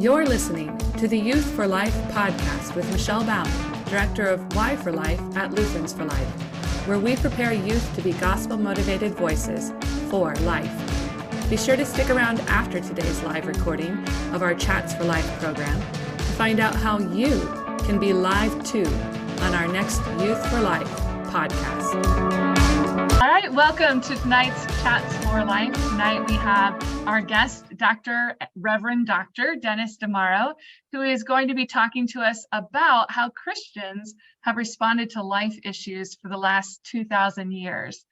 You're listening to the Youth for Life podcast with Michelle Baum, Director of Y for Life at Lutherans for Life, where we prepare youth to be gospel-motivated voices for life. Be sure to stick around after today's live recording of our Chats for Life program to find out how you can be live too on our next Youth for Life podcast. All right, welcome to tonight's Chats for Life. Tonight we have our guest, Reverend Dr. Dennis Di Mauro, who is going to be talking to us about how Christians have responded to life issues for the last 2,000 years.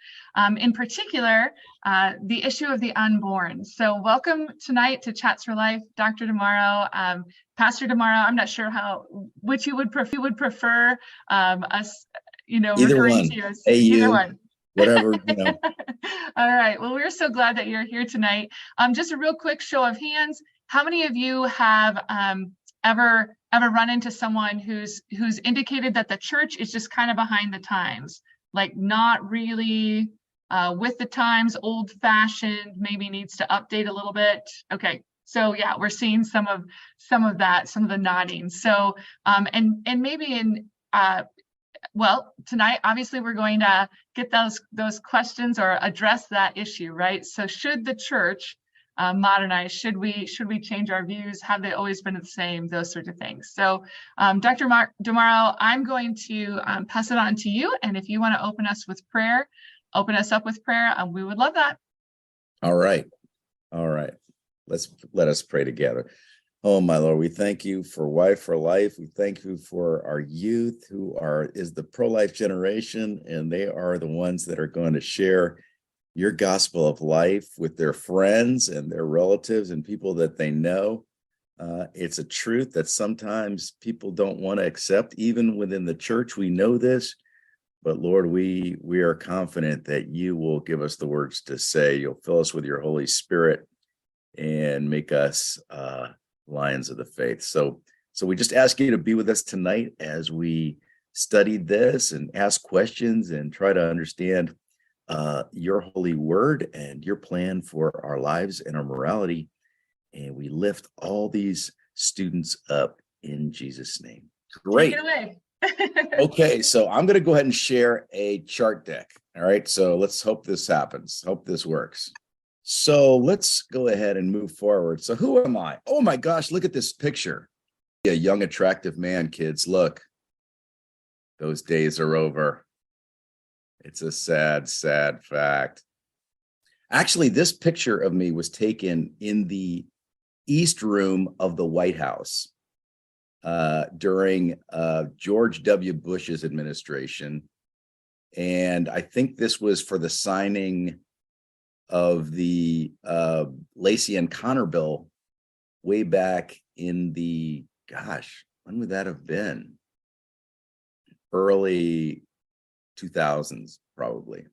In particular, the issue of the unborn. So welcome tonight to Chats for Life, Dr. Di Mauro. Pastor Di Mauro, I'm not sure which you would prefer us, either referring one. to you as Hey, either you. one. Whatever, All right. Well, we're so glad that you're here tonight. Just a real quick show of hands. How many of you have ever run into someone who's indicated that the church is just kind of behind the times, like not really with the times, old-fashioned, maybe needs to update a little bit? Okay. So yeah, we're seeing some of that, some of the nodding. So and maybe in well, tonight, obviously, we're going to get those questions or address that issue, right? So should the church modernize? Should we change our views? Have they always been the same? Those sorts of things. So Dr. Di Mauro, I'm going to pass it on to you. And if you want to open us up with prayer, we would love that. All right. Let us pray together. Oh, my Lord, we thank you for Y for Life. We thank you for our youth who is the pro-life generation, and they are the ones that are going to share your gospel of life with their friends and their relatives and people that they know. It's a truth that sometimes people don't want to accept, even within the church. We know this, but Lord, we are confident that you will give us the words to say. You'll fill us with your Holy Spirit and make us lions of the faith. So we just ask you to be with us tonight as we study this and ask questions and try to understand your holy word and your plan for our lives and our morality. And we lift all these students up in Jesus' name. Great. Take it away. Okay, so I'm going to go ahead and share a chart deck. All right, so let's hope this happens. Hope this works. So let's go ahead and move forward. So who am I? Oh my gosh, look at this picture. A young, attractive man, kids. Look, those days are over. It's a sad, sad fact. Actually, this picture of me was taken in the East Room of the White House during George W. Bush's administration. And I think this was for the signing of the Lacey and Connor bill way back in the, when would that have been? Early 2000s, probably.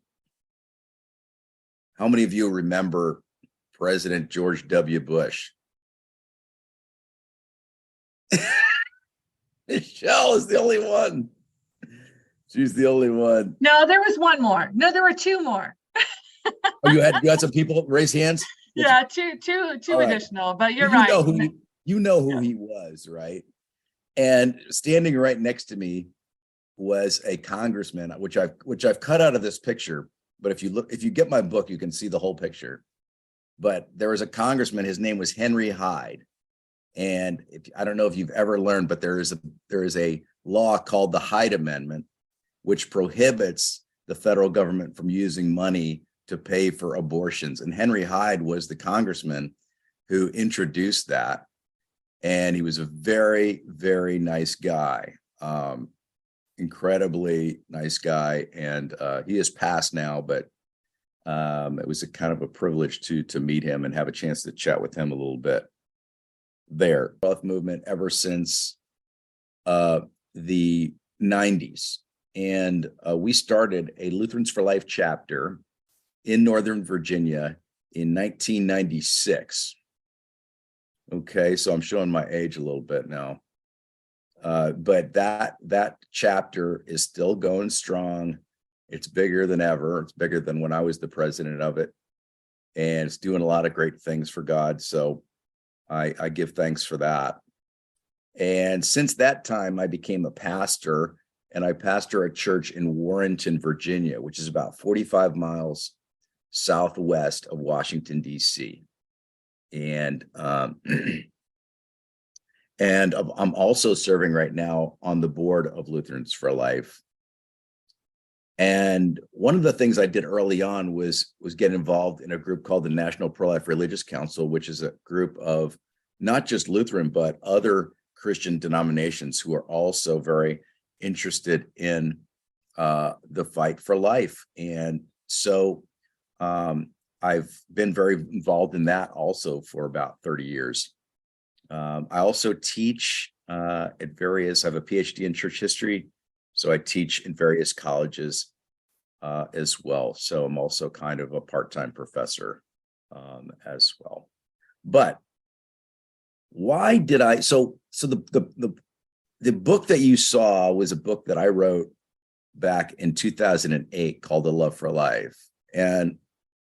How many of you remember President George W. Bush? Michelle is the only one. She's the only one. No, there was one more. No, there were two more. Oh, you had some people raise hands? Yeah, two additional, but you're right. You know who he was, right? And standing right next to me was a congressman, which I've cut out of this picture. But if you get my book, you can see the whole picture. But there was a congressman. His name was Henry Hyde. And I don't know if you've ever learned, but there is a law called the Hyde Amendment, which prohibits the federal government from using money to pay for abortions. And Henry Hyde was the congressman who introduced that. And he was a very, very nice guy, incredibly nice guy. And he has passed now, but it was a kind of a privilege to meet him and have a chance to chat with him a little bit there. Both movement ever since the 90s. And we started a Lutherans for Life chapter in Northern Virginia in 1996. Okay, so I'm showing my age a little bit now. But that chapter is still going strong. It's bigger than ever. It's bigger than when I was the president of it. And it's doing a lot of great things for God. So I give thanks for that. And since that time, I became a pastor, and I pastor a church in Warrenton, Virginia, which is about 45 miles southwest of Washington, D.C. And and I'm also serving right now on the board of Lutherans for Life. And one of the things I did early on was get involved in a group called the National Pro-Life Religious Council, which is a group of not just Lutheran, but other Christian denominations who are also very interested in the fight for life. And so I've been very involved in that also for about 30 years. I also teach at various, I have a PhD in church history, so I teach in various colleges as well. So I'm also kind of a part-time professor as well. But why did I, so the book that you saw was a book that I wrote back in 2008 called A Love for Life. And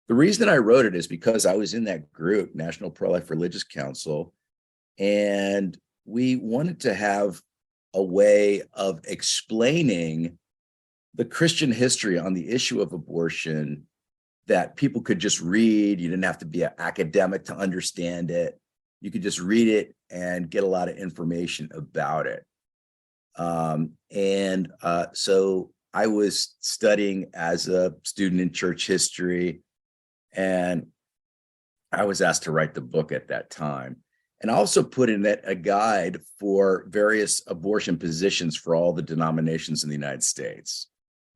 the reason I wrote it is because I was in that group, National Pro-Life Religious Council, and we wanted to have a way of explaining the Christian history on the issue of abortion that people could just read. You didn't have to be an academic to understand it. You could just read it and get a lot of information about it. So I was studying as a student in church history, and I was asked to write the book at that time. And I also put in it a guide for various abortion positions for all the denominations in the United States.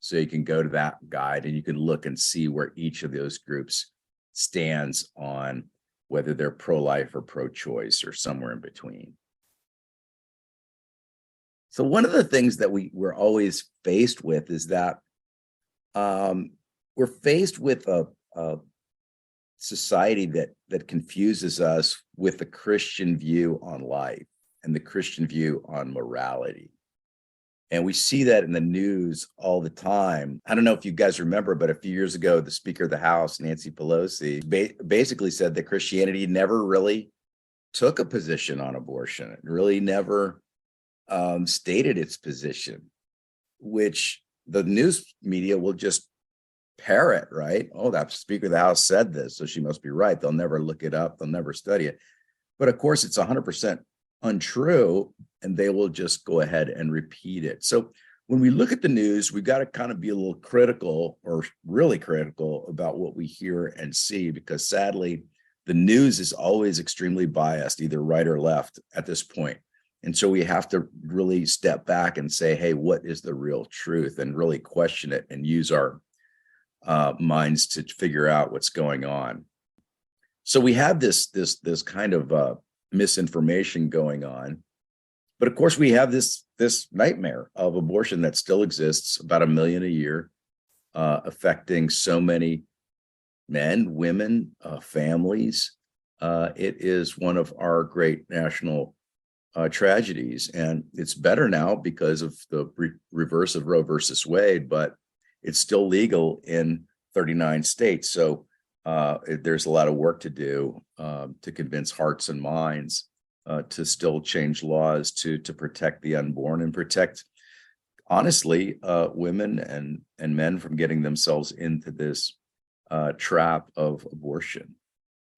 So you can go to that guide and you can look and see where each of those groups stands on whether they're pro-life or pro-choice or somewhere in between. So one of the things that we're always faced with is that we're faced with a society that confuses us with the Christian view on life and the Christian view on morality. And we see that in the news all the time. I don't know if you guys remember, but a few years ago, the Speaker of the House, Nancy Pelosi, basically said that Christianity never really took a position on abortion. It really never stated its position, which the news media will just parrot, right? Oh, that Speaker of the House said this, so she must be right. They'll never look it up. They'll never study it. But of course, it's 100% untrue, and they will just go ahead and repeat it. So when we look at the news, we've got to kind of be a little critical, or really critical, about what we hear and see, because sadly, the news is always extremely biased, either right or left at this point. And so we have to really step back and say, hey, what is the real truth? And really question it and use our minds to figure out what's going on. So we have this kind of misinformation going on. But of course, we have this nightmare of abortion that still exists, about 1 million a year, affecting so many men, women, families. It is one of our great national tragedies, and it's better now because of the reverse of Roe versus Wade, but it's still legal in 39 states. So there's a lot of work to do to convince hearts and minds to still change laws to protect the unborn and protect, honestly, women and men from getting themselves into this trap of abortion.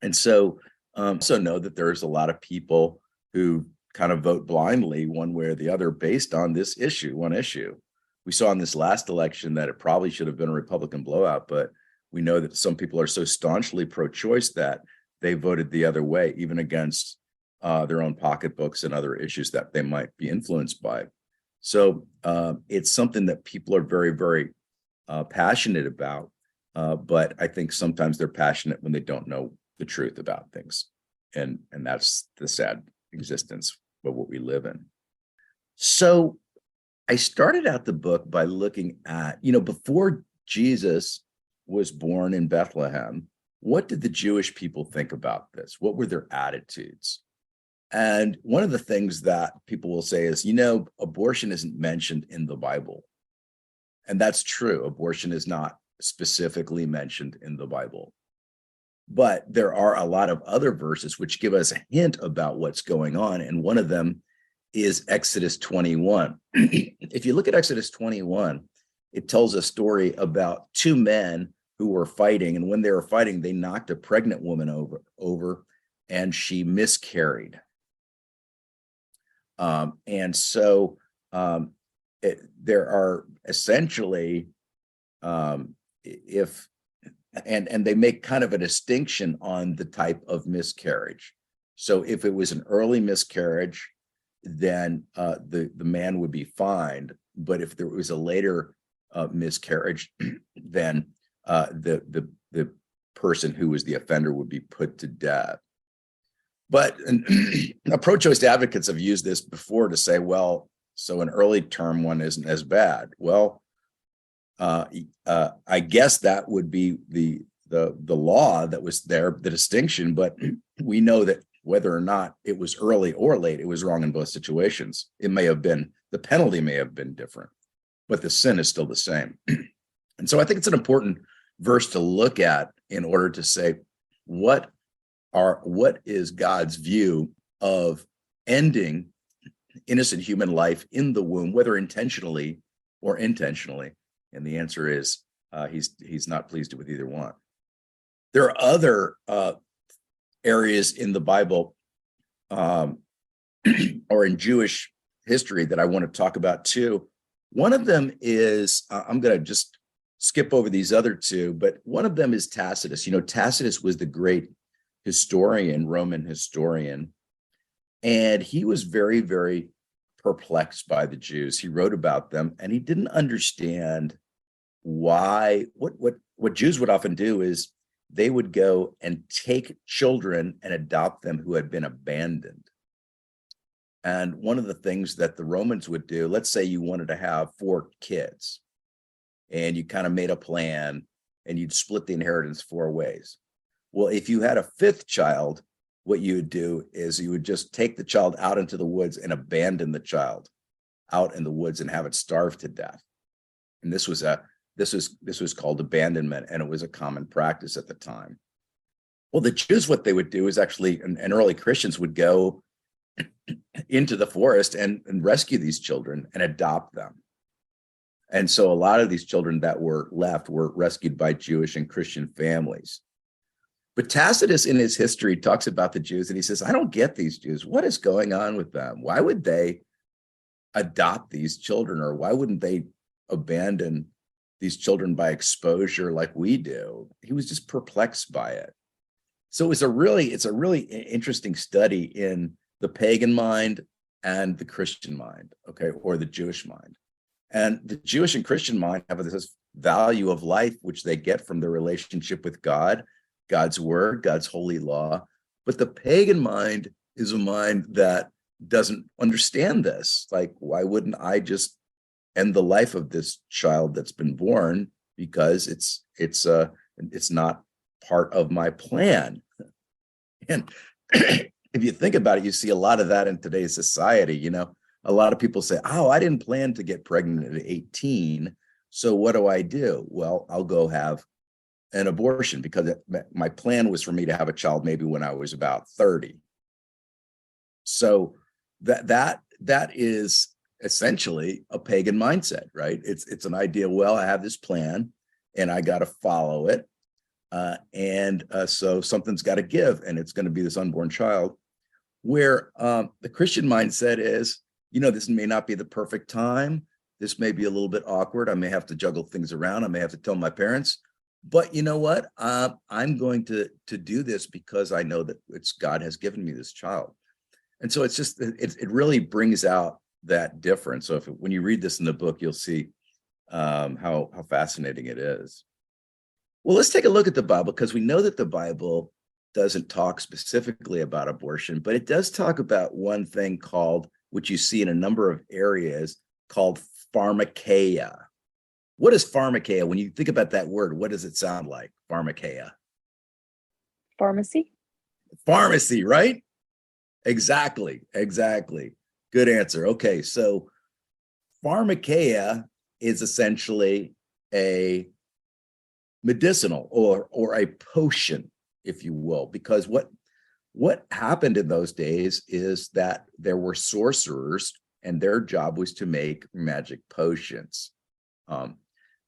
And so know that there's a lot of people who kind of vote blindly one way or the other based on this issue, one issue. We saw in this last election that it probably should have been a Republican blowout, but we know that some people are so staunchly pro-choice that they voted the other way, even against their own pocketbooks and other issues that they might be influenced by. So it's something that people are very, very passionate about, but I think sometimes they're passionate when they don't know the truth about things. And that's the sad existence of what we live in. So I started out the book by looking at, before Jesus was born in Bethlehem, what did the Jewish people think about this? What were their attitudes? And one of the things that people will say is, abortion isn't mentioned in the Bible. And that's true. Abortion is not specifically mentioned in the Bible. But there are a lot of other verses which give us a hint about what's going on. And one of them is Exodus 21. If you look at Exodus 21, it tells a story about two men who were fighting. And when they were fighting, they knocked a pregnant woman over and she miscarried. And so there are essentially, and they make kind of a distinction on the type of miscarriage. So if it was an early miscarriage, then the man would be fined. But if there was a later miscarriage, then the person who was the offender would be put to death. But pro-choice advocates have used this before to say, well, so an early term one isn't as bad. Well, I guess that would be the law that was there, the distinction. But we know that whether or not it was early or late, it was wrong in both situations. It may have been, the penalty may have been different, but the sin is still the same. And so I think it's an important verse to look at in order to say, what is God's view of ending innocent human life in the womb, whether intentionally or intentionally? And the answer is he's not pleased with either one. There are other areas in the Bible or in Jewish history that I want to talk about too. One of them is, I'm going to just skip over these other two, but one of them is Tacitus. You know, Tacitus was the great historian, Roman historian, and he was very, very perplexed by the Jews. He wrote about them, and he didn't understand why. What Jews would often do is they would go and take children and adopt them who had been abandoned. And one of the things that the Romans would do, let's say you wanted to have 4 kids, and you kind of made a plan, and you'd split the inheritance 4 ways. Well, if you had a 5th child, what you would do is you would just take the child out into the woods and abandon the child out in the woods and have it starve to death. And this was called abandonment, and it was a common practice at the time. Well, the Jews, what they would do is actually, and early Christians would go into the forest and rescue these children and adopt them. And so a lot of these children that were left were rescued by Jewish and Christian families. But Tacitus in his history talks about the Jews, and he says, I don't get these Jews. What is going on with them? Why would they adopt these children, or why wouldn't they abandon these children by exposure like we do? He was just perplexed by it. So it's a really interesting study in the pagan mind and the Christian mind, okay, or the Jewish mind. And the Jewish and Christian mind have this value of life, which they get from their relationship with God, God's word, God's holy law. But the pagan mind is a mind that doesn't understand this. Like, why wouldn't I just end the life of this child that's been born because it's not part of my plan? And if you think about it, you see a lot of that in today's society. You know, a lot of people say, oh, I didn't plan to get pregnant at 18. So what do? Well, I'll go have an abortion because my plan was for me to have a child maybe when I was about 30. So that is essentially a pagan mindset, right? It's an idea, well, I have this plan and I got to follow it. So something's got to give, and it's going to be this unborn child. Where the Christian mindset is, you know, this may not be the perfect time. This may be a little bit awkward. I may have to juggle things around. I may have to tell my parents, but you know what? I'm going to do this because I know that God has given me this child. And so it's just, it really brings out that difference. So when you read this in the book, you'll see how fascinating it is. Well, let's take a look at the Bible, because we know that the Bible doesn't talk specifically about abortion, but it does talk about one thing called, which you see in a number of areas, called pharmakeia. What is pharmakeia? When you think about that word, what does it sound like? Pharmakeia. Pharmacy. Pharmacy, right? Exactly. Good answer. Okay, so pharmakeia is essentially a medicinal or a potion. if you will, because what happened in those days is that there were sorcerers, and their job was to make magic potions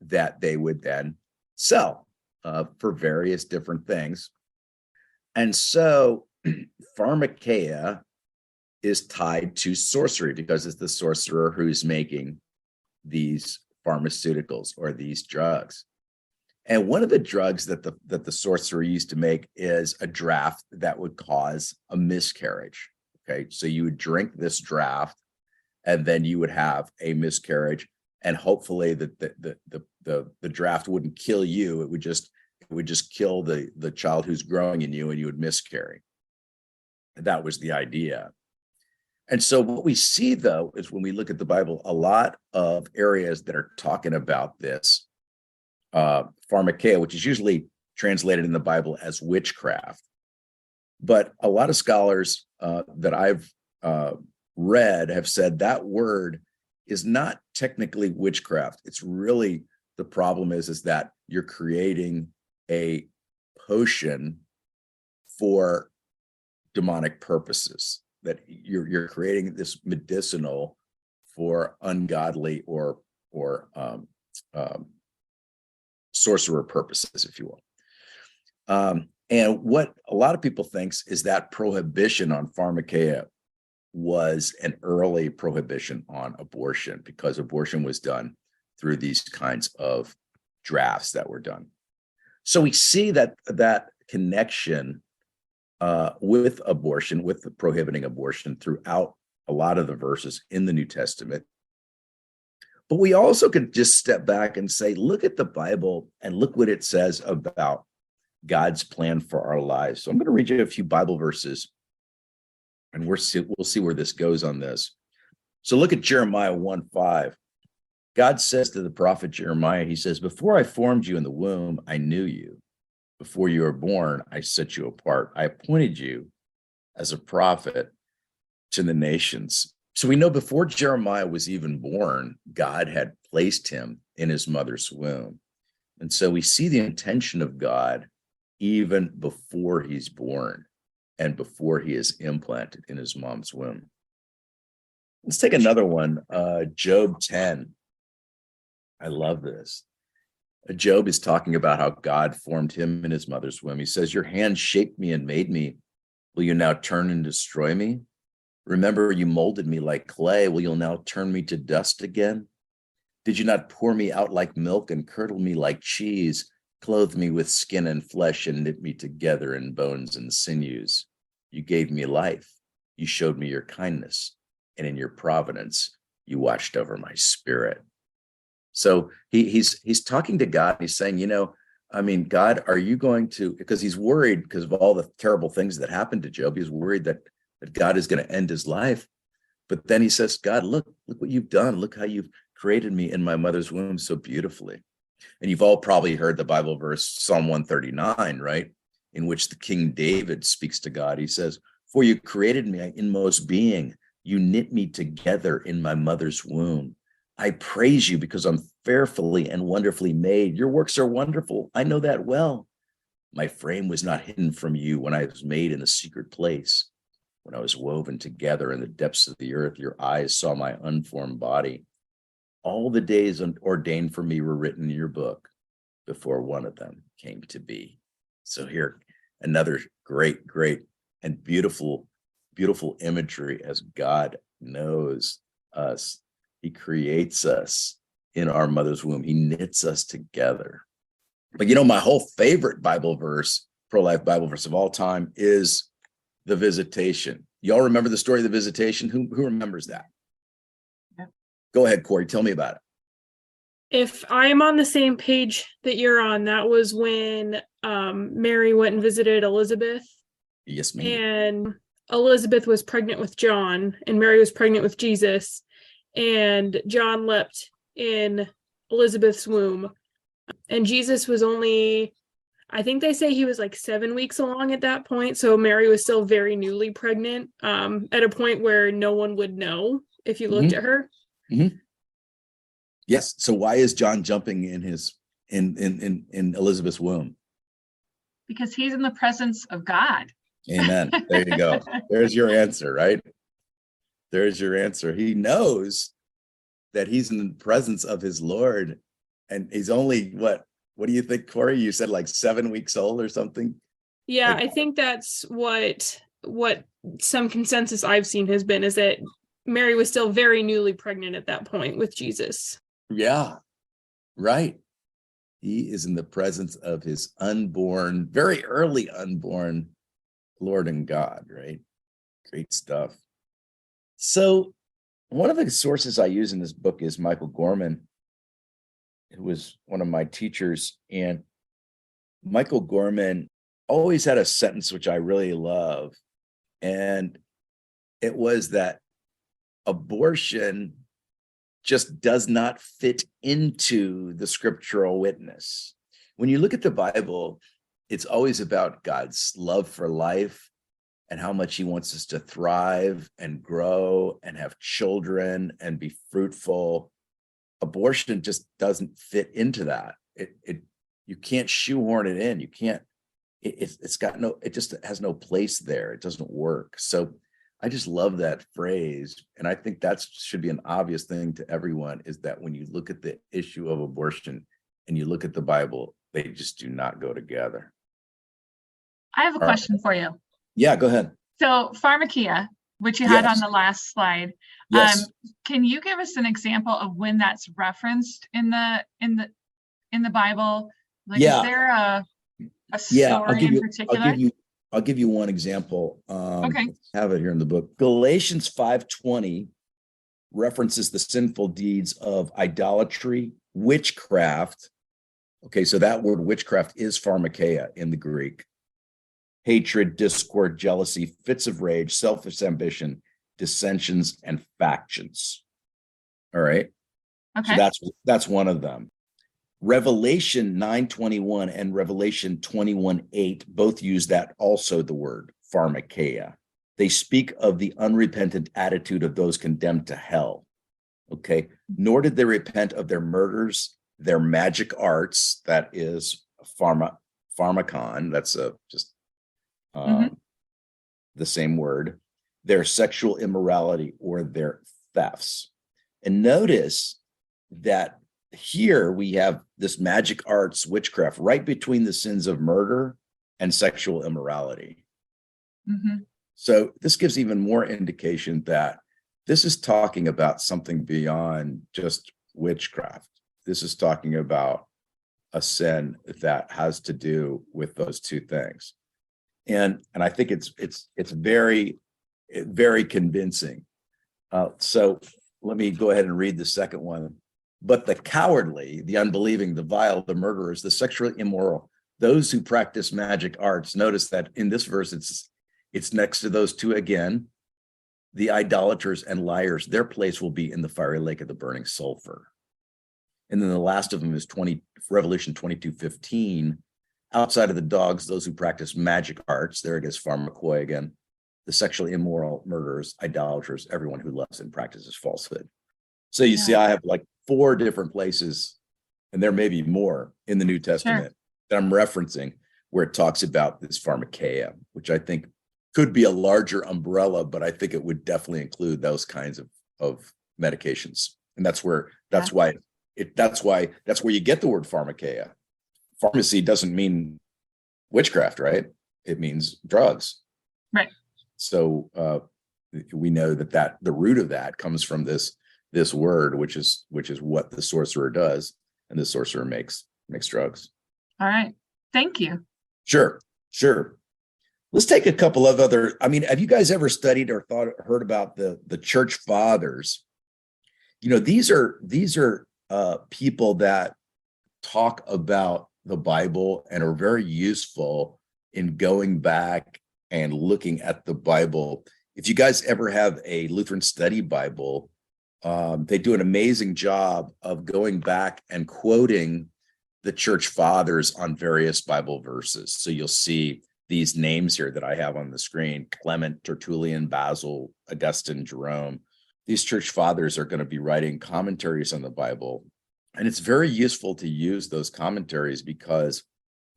that they would then sell for various different things. And so pharmakeia is tied to sorcery because it's the sorcerer who's making these pharmaceuticals or these drugs. And one of the drugs that the sorcerer used to make is a draft that would cause a miscarriage. Okay, so you would drink this draft, and then you would have a miscarriage, and hopefully the draft wouldn't kill you. It would just kill the child who's growing in you, and you would miscarry. That was the idea. And so what we see, though, is when we look at the Bible, a lot of areas that are talking about this pharmakeia, which is usually translated in the Bible as witchcraft. But a lot of scholars that I've read have said that word is not technically witchcraft. It's really, the problem is that you're creating a potion for demonic purposes, that you're creating this medicinal for ungodly or sorcerer purposes, if you will. And what a lot of people thinks is that prohibition on pharmakeia was an early prohibition on abortion, because abortion was done through these kinds of drafts that were done. So we see that connection with abortion, with the prohibiting abortion throughout a lot of the verses in the New Testament. But we also could just step back and say, look at the Bible and look what it says about God's plan for our lives. So I'm going to read you a few Bible verses, and we'll see where this goes on this. So look at Jeremiah 1:5. God says to the prophet Jeremiah, he says, before I formed you in the womb, I knew you. Before you were born, I set you apart. I appointed you as a prophet to the nations. So we know before Jeremiah was even born, God had placed him in his mother's womb. And so we see the intention of God even before he's born and before he is implanted in his mom's womb. Let's take another one, Job 10. I love this. Job is talking about how God formed him in his mother's womb. He says, your hand shaped me and made me. Will you now turn and destroy me? Remember, you molded me like clay. Will you now turn me to dust again? Did you not pour me out like milk and curdle me like cheese, clothe me with skin and flesh and knit me together in bones and sinews? You gave me life. You showed me your kindness, and in your providence, you watched over my spirit. So he's talking to God. He's saying, God, are you going to, because he's worried because of all the terrible things that happened to Job. He's worried that God is going to end his life. But then he says, God, look what you've done. Look how you've created me in my mother's womb so beautifully. And you've all probably heard the Bible verse, Psalm 139, right? In which the King David speaks to God. He says, for you created me in inmost being. You knit me together in my mother's womb. I praise you because I'm fearfully and wonderfully made. Your works are wonderful. I know that well. My frame was not hidden from you when I was made in a secret place. When I was woven together in the depths of the earth, your eyes saw my unformed body. All the days ordained for me were written in your book before one of them came to be. So here, another great and beautiful imagery as God knows us. He creates us in our mother's womb. He knits us together. But my whole favorite Bible verse, pro-life Bible verse of all time, is the visitation. Y'all remember the story of the visitation? Who remembers that? Yeah. Go ahead, Corey. Tell me about it. If I'm on the same page that you're on, that was when Mary went and visited Elizabeth. Yes, ma'am. And Elizabeth was pregnant with John, and Mary was pregnant with Jesus. And John leapt in Elizabeth's womb. And Jesus was only, I think they say he was like 7 weeks along at that point. So Mary was still very newly pregnant, at a point where no one would know if you looked at her. Mm-hmm. Yes. So why is John jumping in Elizabeth's womb? Because he's in the presence of God. Amen. There you go. There's your answer, right? There's your answer. He knows that he's in the presence of his Lord, and he's only what do you think, Corey? You said like 7 weeks old or something? Yeah, Like, I think that's what some consensus I've seen has been, is that Mary was still very newly pregnant at that point with Jesus. yeah, right. He is in the presence of his unborn, very early unborn Lord and God, right? Great stuff. So one of the sources I use in this book is Michael Gorman, who was one of my teachers. And Michael Gorman always had a sentence which I really love. And it was that abortion just does not fit into the scriptural witness. When you look at the Bible, it's always about God's love for life and how much he wants us to thrive and grow and have children and be fruitful. Abortion just doesn't fit into that. You can't shoehorn it in. You can't, it just has no place there. It doesn't work. So I just love that phrase. And I think that should be an obvious thing to everyone, is that when you look at the issue of abortion and you look at the Bible, they just do not go together. I have a question for you. Yeah, go ahead. So pharmakia, which you had Yes. on the last slide, Yes. can you give us an example of when that's referenced in the Bible? Like, Yeah. is there a Yeah, story in particular? I'll give you one example. Okay. I have it here in the book. Galatians 5:20 references the sinful deeds of idolatry, witchcraft. Okay, so that word witchcraft is pharmakeia in the Greek. Hatred, discord, jealousy, fits of rage, selfish ambition, dissensions, and factions. All right. Okay. So that's one of them. Revelation 9:21 and Revelation 21:8 both use that, also the word pharmakeia. They speak of the unrepentant attitude of those condemned to hell. Okay. Nor did they repent of their murders, their magic arts, that is pharmakon, that's the same word, their sexual immorality, or their thefts. And notice that here we have this magic arts, witchcraft, right between the sins of murder and sexual immorality. Mm-hmm. So this gives even more indication that this is talking about something beyond just witchcraft. This is talking about a sin that has to do with those two things. And I think it's very, very convincing. So let me go ahead and read the second one. But the cowardly, the unbelieving, the vile, the murderers, the sexually immoral, those who practice magic arts. Notice that in this verse, it's next to those two again. The idolaters and liars, their place will be in the fiery lake of the burning sulfur. And then the last of them is Revelation 22:15. Outside of the dogs, those who practice magic arts, there it is, pharmakoi again, the sexually immoral, murderers, idolaters, everyone who loves and practices falsehood. So you see, I have like 4 different places, and there may be more in the New Testament that I'm referencing, where it talks about this pharmakeia, which I think could be a larger umbrella, but I think it would definitely include those kinds of medications. And that's why you get the word pharmakeia. Pharmacy doesn't mean witchcraft, right? It means drugs. Right. So we know that the root of that comes from this word, which is what the sorcerer does, and the sorcerer makes drugs. All right. Thank you. Sure. Let's take a couple of other. I mean, have you guys ever studied or heard about the church fathers? You know, these are people that talk about the Bible and are very useful in going back and looking at the Bible. If you guys ever have a Lutheran Study Bible, they do an amazing job of going back and quoting the church fathers on various Bible verses. So you'll see these names here that I have on the screen: Clement, Tertullian, Basil, Augustine, Jerome. These church fathers are going to be writing commentaries on the Bible. And it's very useful to use those commentaries, because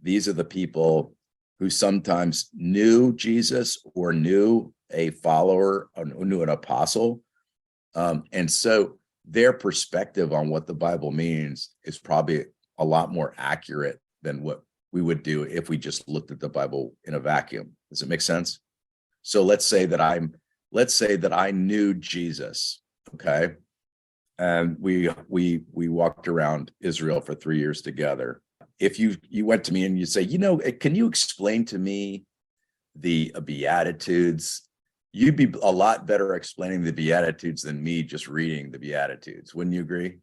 these are the people who sometimes knew Jesus or knew a follower or knew an apostle. And so their perspective on what the Bible means is probably a lot more accurate than what we would do if we just looked at the Bible in a vacuum. Does it make sense? So let's say that I knew Jesus, okay? And we walked around Israel for 3 years together. If you went to me and you say, can you explain to me the Beatitudes? You'd be a lot better explaining the Beatitudes than me just reading the Beatitudes. Wouldn't you agree?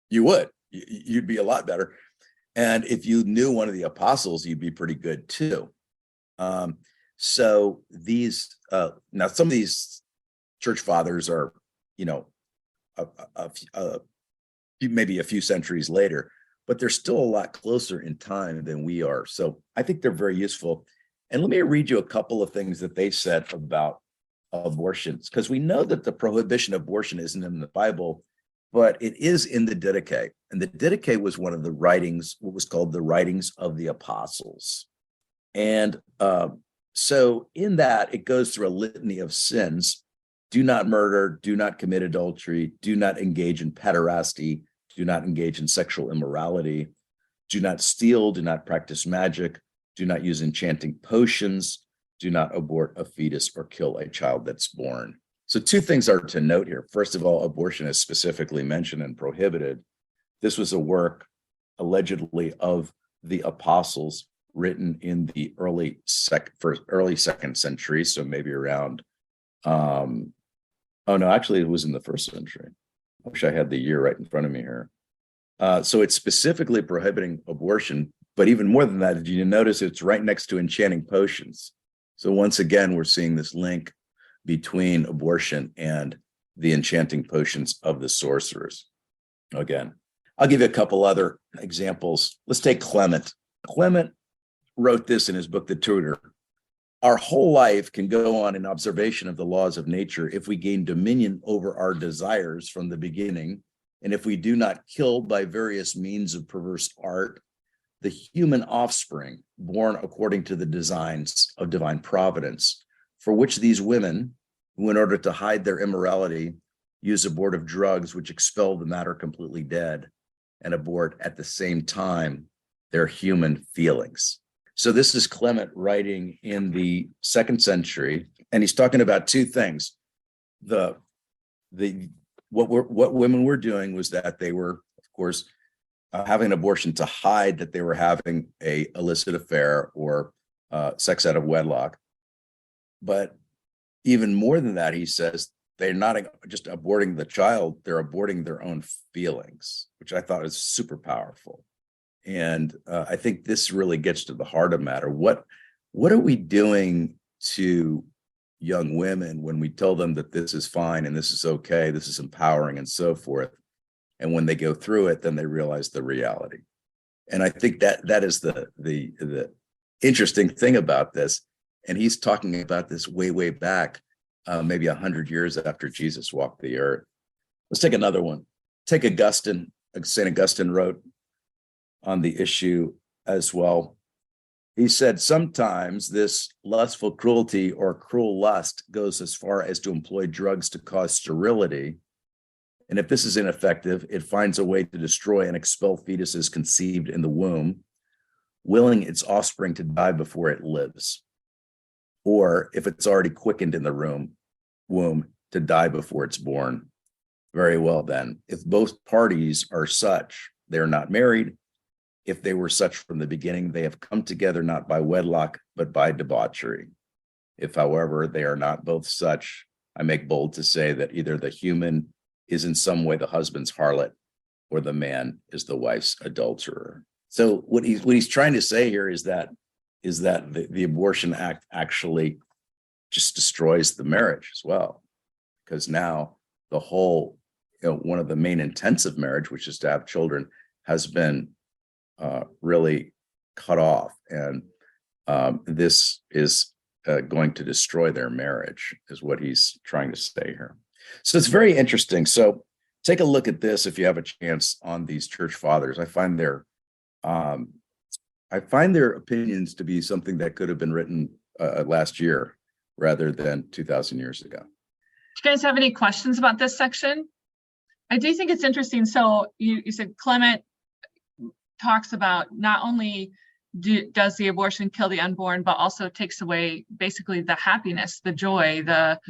You would. You'd be a lot better. And if you knew one of the apostles, you'd be pretty good too. So these now some of these church fathers are, maybe a few centuries later, but they're still a lot closer in time than we are. So I think they're very useful. And let me read you a couple of things that they said about abortions, because we know that the prohibition of abortion isn't in the Bible, but it is in the Didache. And the Didache was one of the writings, what was called the writings of the apostles. And so in that, it goes through a litany of sins. Do not murder, do not commit adultery, do not engage in pederasty, do not engage in sexual immorality, do not steal, do not practice magic, do not use enchanting potions, do not abort a fetus or kill a child that's born. So two things are to note here. First of all, abortion is specifically mentioned and prohibited. This was a work allegedly of the apostles written in the early second century. So maybe around, actually it was in the first century. I wish I had the year right in front of me here. So it's specifically prohibiting abortion, but even more than that, did you notice it's right next to enchanting potions? So once again, we're seeing this link between abortion and the enchanting potions of the sorcerers. Again, I'll give you a couple other examples. Let's take Clement. Clement wrote this in his book, The Tutor. Our whole life can go on in observation of the laws of nature if we gain dominion over our desires from the beginning, and if we do not kill by various means of perverse art the human offspring born according to the designs of divine providence, for which these women, who in order to hide their immorality, use abortive drugs which expel the matter completely dead and abort at the same time their human feelings. So this is Clement writing in the 2nd century, and he's talking about two things. What women were doing was that they were, of course, having an abortion to hide that they were having a illicit affair or sex out of wedlock. But even more than that, he says they're not just aborting the child, they're aborting their own feelings, which I thought is super powerful. And I think this really gets to the heart of the matter. What are we doing to young women when we tell them that this is fine and this is okay, this is empowering and so forth? And when they go through it, then they realize the reality. And I think that is the interesting thing about this. And he's talking about this way back, maybe 100 years after Jesus walked the earth. Let's take another one. Take Augustine. St. Augustine wrote on the issue as well. He said, sometimes this lustful cruelty or cruel lust goes as far as to employ drugs to cause sterility. And if this is ineffective, it finds a way to destroy and expel fetuses conceived in the womb, willing its offspring to die before it lives. Or if it's already quickened in the womb, to die before it's born. Very well then, if both parties are such, they're not married. If they were such from the beginning, they have come together not by wedlock, but by debauchery. If, however, they are not both such, I make bold to say that either the human is in some way the husband's harlot, or the man is the wife's adulterer. So what he's trying to say here is that the abortion act actually just destroys the marriage as well, because now the whole, one of the main intents of marriage, which is to have children, has been really cut off, and this is going to destroy their marriage, is what he's trying to say here. So it's very interesting. So take a look at this if you have a chance on these church fathers. I find their I find their opinions to be something that could have been written last year rather than 2,000 years ago. Do you guys have any questions about this section? I do think it's interesting. So you said Clement talks about not only does the abortion kill the unborn, but also takes away basically the happiness, the joy, that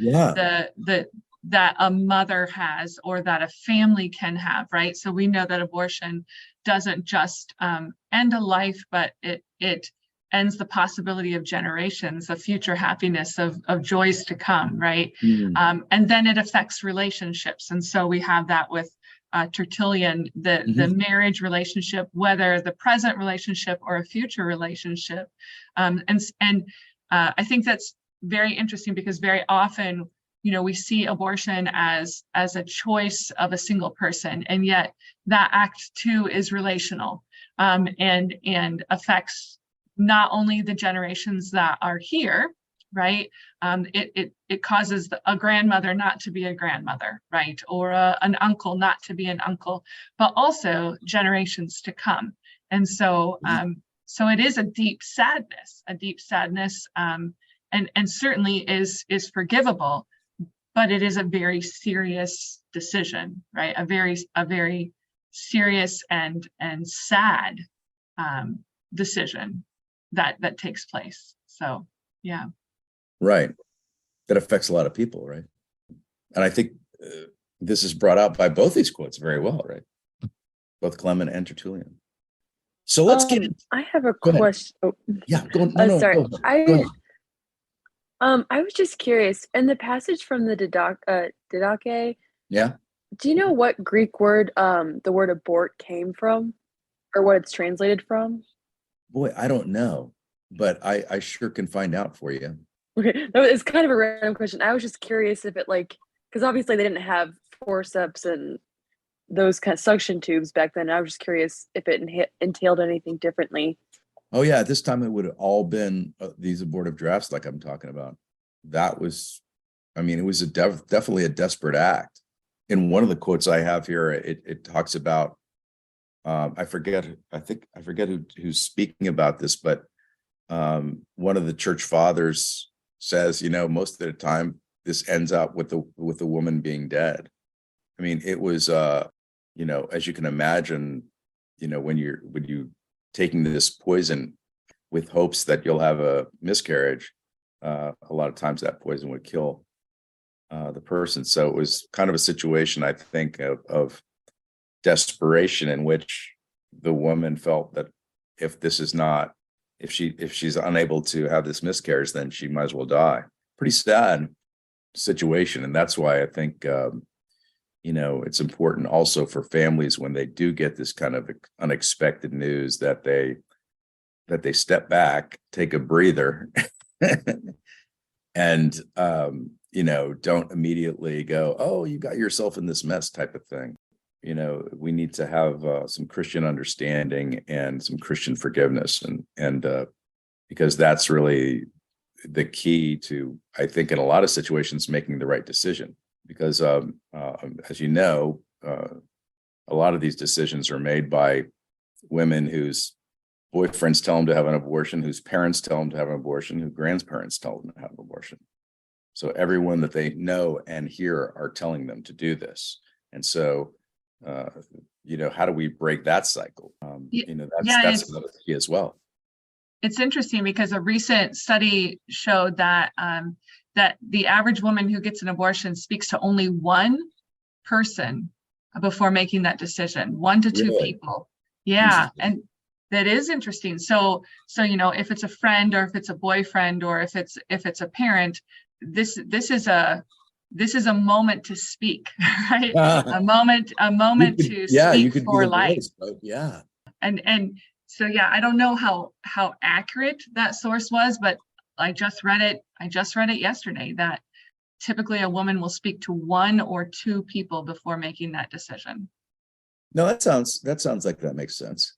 a mother has or that a family can have, right? So we know that abortion doesn't just end a life, but it ends the possibility of generations, of future happiness, of joys to come, right? And then it affects relationships. And so we have that with Tertullian, the marriage relationship, whether the present relationship or a future relationship. And I think that's very interesting because very often, we see abortion as a choice of a single person, and yet that act too is relational, and affects not only the generations that are here, right? It causes a grandmother not to be a grandmother, right? Or an uncle not to be an uncle, but also generations to come. And so, so it is a deep sadness, and certainly is forgivable, but it is a very serious decision, right? A very serious and sad decision that takes place. So, yeah. Right. That affects a lot of people, right? And I think this is brought out by both these quotes very well, right? Both Clement and Tertullian. So let's get into. I have a question. Oh. Yeah, go on. No, sorry. go on. I was just curious, in the passage from the Didache, Yeah. do you know what Greek word the word abort came from, or what it's translated from? Boy, I don't know, but I sure can find out for you. Okay, it's kind of a random question. I was just curious if it because obviously they didn't have forceps and those kind of suction tubes back then. I was just curious if it entailed anything differently. Oh yeah, at this time it would have all been these abortive drafts like I'm talking about. That was, it was definitely a desperate act. In one of the quotes I have here, it talks about, I forget who's speaking about this, but one of the church fathers says, most of the time this ends up with the woman being dead. It was, as you can imagine, when you taking this poison with hopes that you'll have a miscarriage, a lot of times that poison would kill the person. So it was kind of a situation, I think, of desperation in which the woman felt that if she's unable to have this miscarriage, then she might as well die. Pretty sad situation. And that's why I think, it's important also for families when they do get this kind of unexpected news that they step back, take a breather, and, don't immediately go, oh, you got yourself in this mess type of thing. We need to have some Christian understanding and some Christian forgiveness, and because that's really the key to, I think, in a lot of situations, making the right decision. Because as you know, a lot of these decisions are made by women whose boyfriends tell them to have an abortion, whose parents tell them to have an abortion, whose grandparents tell them to have an abortion. So everyone that they know and hear are telling them to do this. And so, how do we break that cycle? That's another key as well. It's interesting because a recent study showed that that the average woman who gets an abortion speaks to only one person before making that decision, 1 to 2 people. Yeah, and that is interesting. So if it's a friend or if it's a boyfriend or if it's a parent, this is a moment to speak, right? A moment to speak for life. Yeah. And so, yeah, I don't know how accurate that source was, but I just read it yesterday that typically a woman will speak to 1 or 2 people before making that decision. No, that sounds like that makes sense.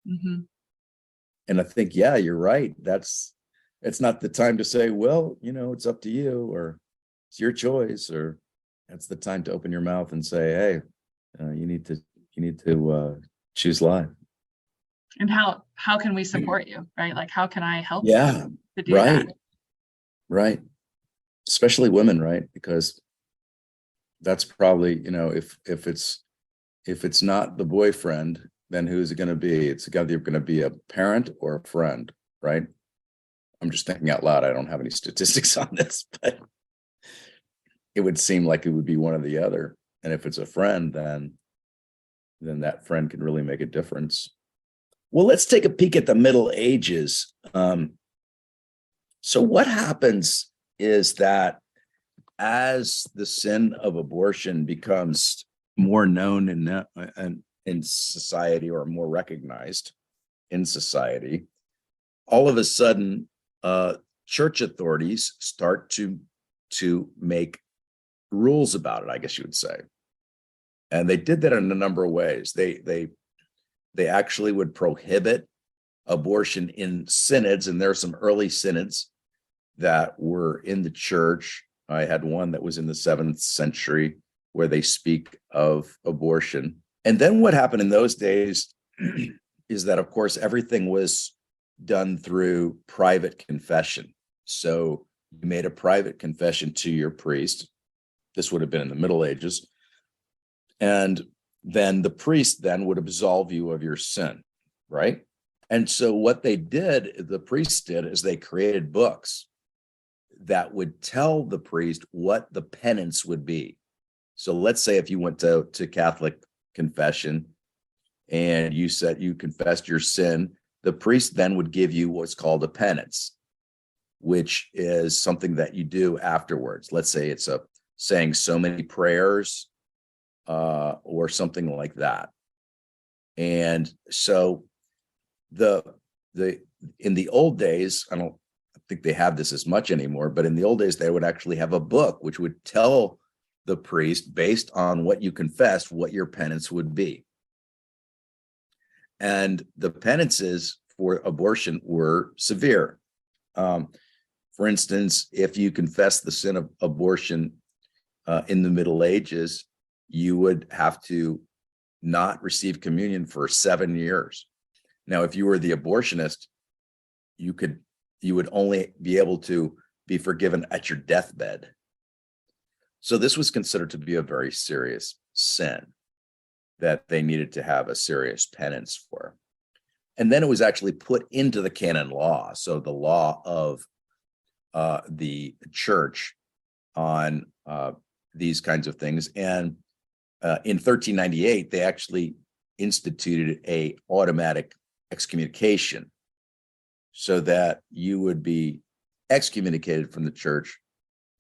Mm-hmm. And I think, yeah, you're right. It's not the time to say, well, it's up to you, or it's your choice, or that's the time to open your mouth and say, hey, you need to choose life. And how can we support you, right? Like, how can I help Yeah, you to do right, that? right. Especially women, right? Because that's probably, if it's not the boyfriend, then who's it going to be? It's either going to be a parent or a friend, right? I'm just thinking out loud. I don't have any statistics on this, but it would seem like it would be one or the other. And if it's a friend, then that friend can really make a difference. Well, let's take a peek at the Middle Ages. So what happens is that as the sin of abortion becomes more known in society, or more recognized in society, all of a sudden, church authorities start to make rules about it, I guess you would say. And they did that in a number of ways. They actually would prohibit abortion in synods, and there are some early synods that were in the church. I had one that was in the 7th century where they speak of abortion. And then what happened in those days is that, of course, everything was done through private confession. So you made a private confession to your priest. This would have been in the Middle Ages. And then the priest then would absolve you of your sin, right? And so what the priests did, is they created books that would tell the priest what the penance would be. So let's say if you went to Catholic confession and you said you confessed your sin, the priest then would give you what's called a penance, which is something that you do afterwards. Let's say it's saying so many prayers, or something like that. And so in the old days, I don't think they have this as much anymore, but in the old days, they would actually have a book which would tell the priest, based on what you confessed, what your penance would be. And the penances for abortion were severe. For instance, if you confess the sin of abortion in the Middle Ages, you would have to not receive communion for 7 years. Now, if you were the abortionist, you would only be able to be forgiven at your deathbed. So this was considered to be a very serious sin that they needed to have a serious penance for. And then it was actually put into the canon law. So the law of the church on these kinds of things. And in 1398, they actually instituted a automatic excommunication, so that you would be excommunicated from the church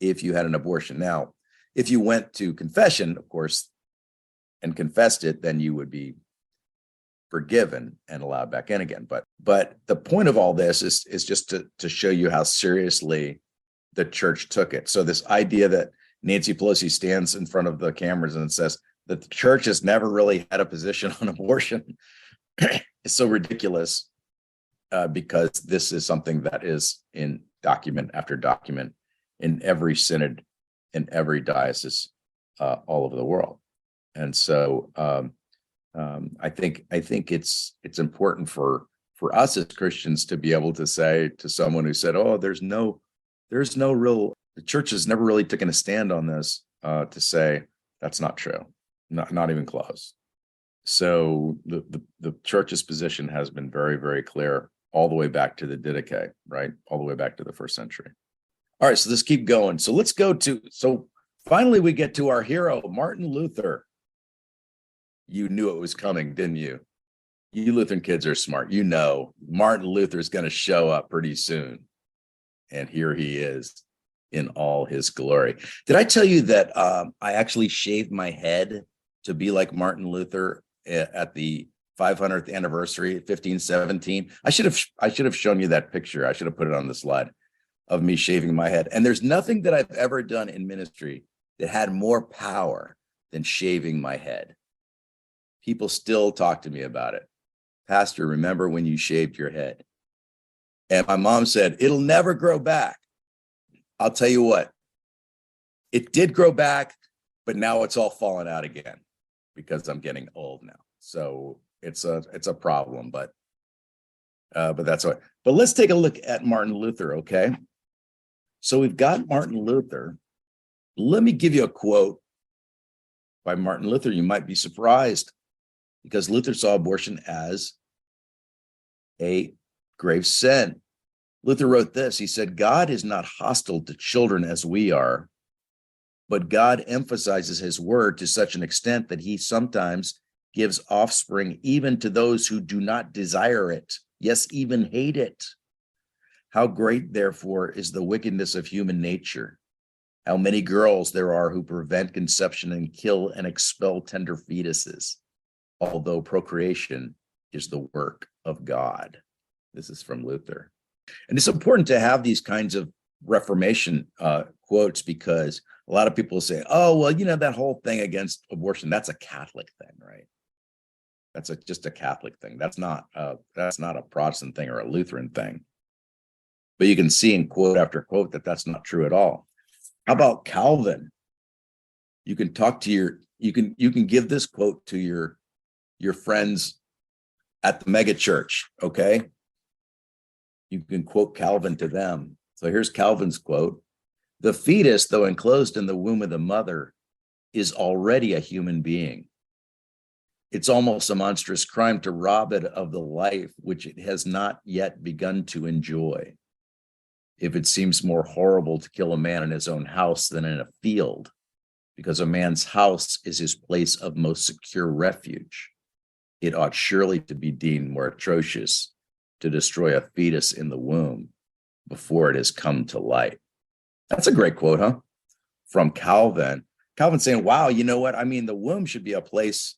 if you had an abortion. Now, if you went to confession, of course, and confessed it, then you would be forgiven and allowed back in again. But the point of all this is just to show you how seriously the church took it. So this idea that Nancy Pelosi stands in front of the cameras and says that the church has never really had a position on abortion is so ridiculous, because this is something that is in document after document in every synod, in every diocese, all over the world. And so I think it's important for us as Christians to be able to say to someone who said, "Oh, there's no real, the church has never really taken a stand on this," to say that's not true, not even close. So the church's position has been very, very clear all the way back to the Didache, right? All the way back to the 1st century. All right, so let's keep going. So finally we get to our hero, Martin Luther. You knew it was coming, didn't you? You Lutheran kids are smart. You know Martin Luther is going to show up pretty soon. And here he is in all his glory. Did I tell you that I actually shaved my head to be like Martin Luther at the 500th anniversary, 1517? I should have shown you that picture. I should have put it on the slide of me shaving my head. And there's nothing that I've ever done in ministry that had more power than shaving my head. People still talk to me about it. "Pastor, remember when you shaved your head?" And my mom said, "It'll never grow back." I'll tell you what, it did grow back, but now it's all falling out again because I'm getting old now. So it's a problem, but But that's all right. But let's take a look at Martin Luther, okay? So we've got Martin Luther. Let me give you a quote by Martin Luther. You might be surprised because Luther saw abortion as a grave sin. Luther wrote this. He said, God is not hostile to children as we are, but God emphasizes his word to such an extent that he sometimes gives offspring even to those who do not desire it, yes, even hate it. How great, therefore, is the wickedness of human nature. How many girls there are who prevent conception and kill and expel tender fetuses, although procreation is the work of God. This is from Luther. And it's important to have these kinds of Reformation quotes because a lot of people say, oh, well, that whole thing against abortion, that's a Catholic thing, right? That's just a Catholic thing. That's not a Protestant thing or a Lutheran thing. But you can see in quote after quote that that's not true at all. How about Calvin? You can talk to you can give this quote to your friends at the mega church, okay? You can quote Calvin to them. So here's Calvin's quote. The fetus, though enclosed in the womb of the mother, is already a human being. It's almost a monstrous crime to rob it of the life which it has not yet begun to enjoy. If it seems more horrible to kill a man in his own house than in a field, because a man's house is his place of most secure refuge, it ought surely to be deemed more atrocious to destroy a fetus in the womb before it has come to light. That's a great quote, huh? From Calvin. Calvin saying, wow, you know what? I mean, the womb should be a place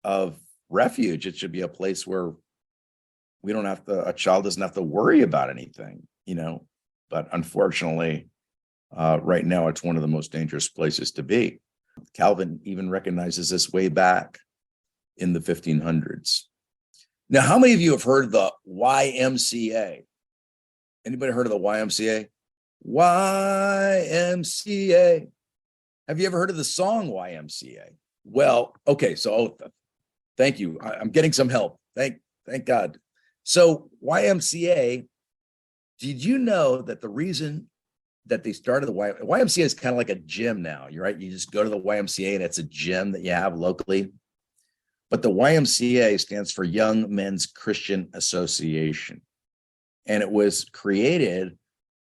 of refuge. It should be a place where a child doesn't have to worry about anything, but unfortunately, right now, it's one of the most dangerous places to be. Calvin even recognizes this way back in the 1500s. Now, how many of you have heard of the YMCA? Anybody heard of the YMCA? YMCA. Have you ever heard of the song YMCA? Well, okay, so thank you. I'm getting some help. Thank God. So YMCA, did you know that the reason that they started the YMCA is kind of like a gym now? You're right. You just go to the YMCA and it's a gym that you have locally. But the YMCA stands for Young Men's Christian Association. And it was created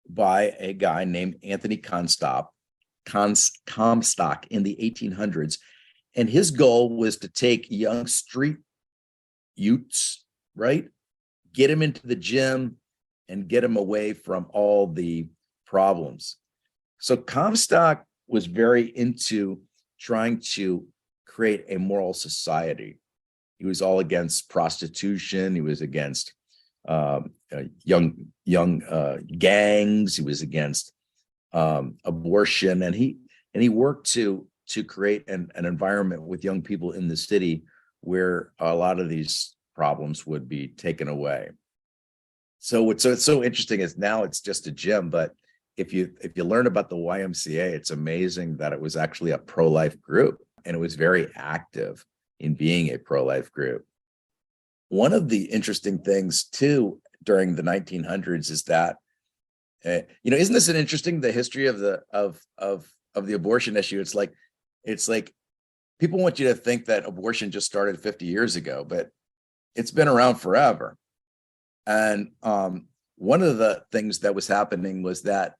by a guy named Anthony Comstock in the 1800s. And his goal was to take young street youths, right? Get them into the gym and get them away from all the problems. So Comstock was very into trying to create a moral society. He was all against prostitution. He was against young gangs. He was against abortion, and he worked to create an environment with young people in the city where a lot of these problems would be taken away. So it's so interesting is now it's just a gym, but if you learn about the YMCA, it's amazing that it was actually a pro-life group, and it was very active in being a pro-life group. One of the interesting things too during the 1900s is that isn't this an interesting the history of the abortion issue? It's like people want you to think that abortion just started 50 years ago, but it's been around forever. And one of the things that was happening was that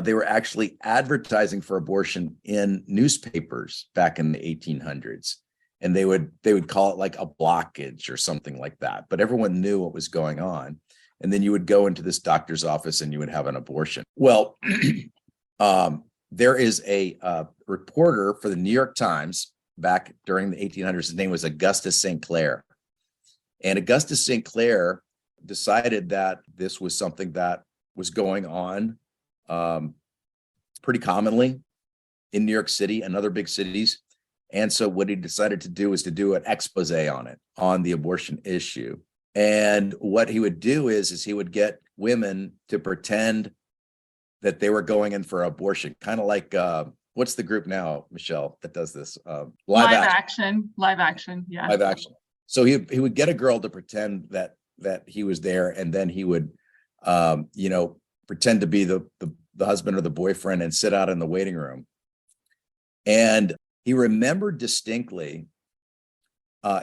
they were actually advertising for abortion in newspapers back in the 1800s. And they would call it like a blockage or something like that. But everyone knew what was going on. And then you would go into this doctor's office and you would have an abortion. Well, there is a reporter for the New York Times back during the 1800s. His name was Augustus St. Clair. And Augustus St. Clair decided that this was something that was going on pretty commonly in New York City and other big cities. And so what he decided to do was to do an expose on the abortion issue. And what he would do is he would get women to pretend that they were going in for abortion, kind of like, what's the group now, Michelle, that does this? Live action. Live action. Yeah. Live action. So he would get a girl to pretend that that he was there, and then he would, pretend to be the husband or the boyfriend and sit out in the waiting room. And he remembered distinctly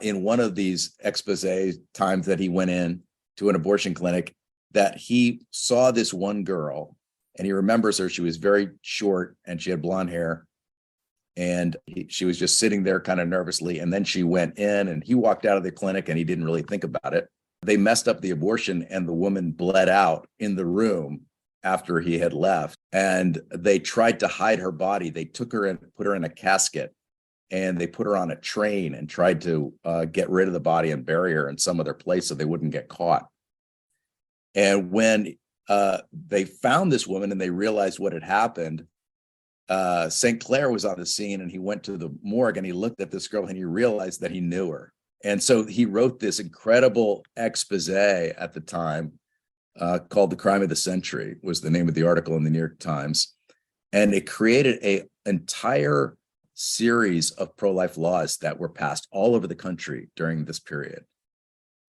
in one of these expose times that he went in to an abortion clinic that he saw this one girl, and he remembers her. She was very short and she had blonde hair, and she was just sitting there kind of nervously. And then she went in, and he walked out of the clinic and he didn't really think about it. They messed up the abortion, and the woman bled out in the room after he had left, and they tried to hide her body. They took her and put her in a casket, and they put her on a train and tried to get rid of the body and bury her in some other place so they wouldn't get caught. And when they found this woman and they realized what had happened, St. Clair was on the scene, and he went to the morgue and he looked at this girl and he realized that he knew her. And so he wrote this incredible expose at the time called "The Crime of the Century" was the name of the article in the New York Times. And it created an entire series of pro-life laws that were passed all over the country during this period.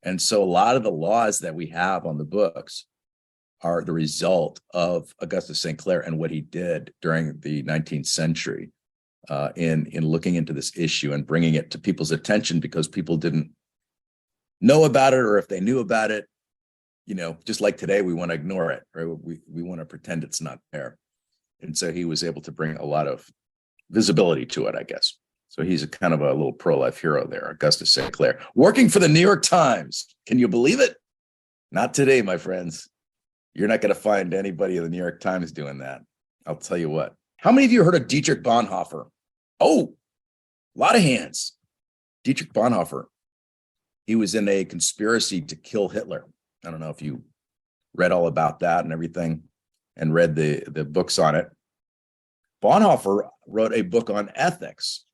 And so a lot of the laws that we have on the books are the result of Augustus St. Clair and what he did during the 19th century in looking into this issue and bringing it to people's attention, because people didn't know about it, or if they knew about it, just like today, we want to ignore it, right? We want to pretend it's not there. And so he was able to bring a lot of visibility to it, I guess. So he's a kind of a little pro-life hero there, Augustus St. Clair, working for the New York Times. Can you believe it? Not today, my friends. You're not going to find anybody in the New York Times doing that. I'll tell you what. How many of you heard of Dietrich Bonhoeffer? Oh, a lot of hands. Dietrich Bonhoeffer. He was in a conspiracy to kill Hitler. I don't know if you read all about that and everything and read the books on it. Bonhoeffer wrote a book on ethics.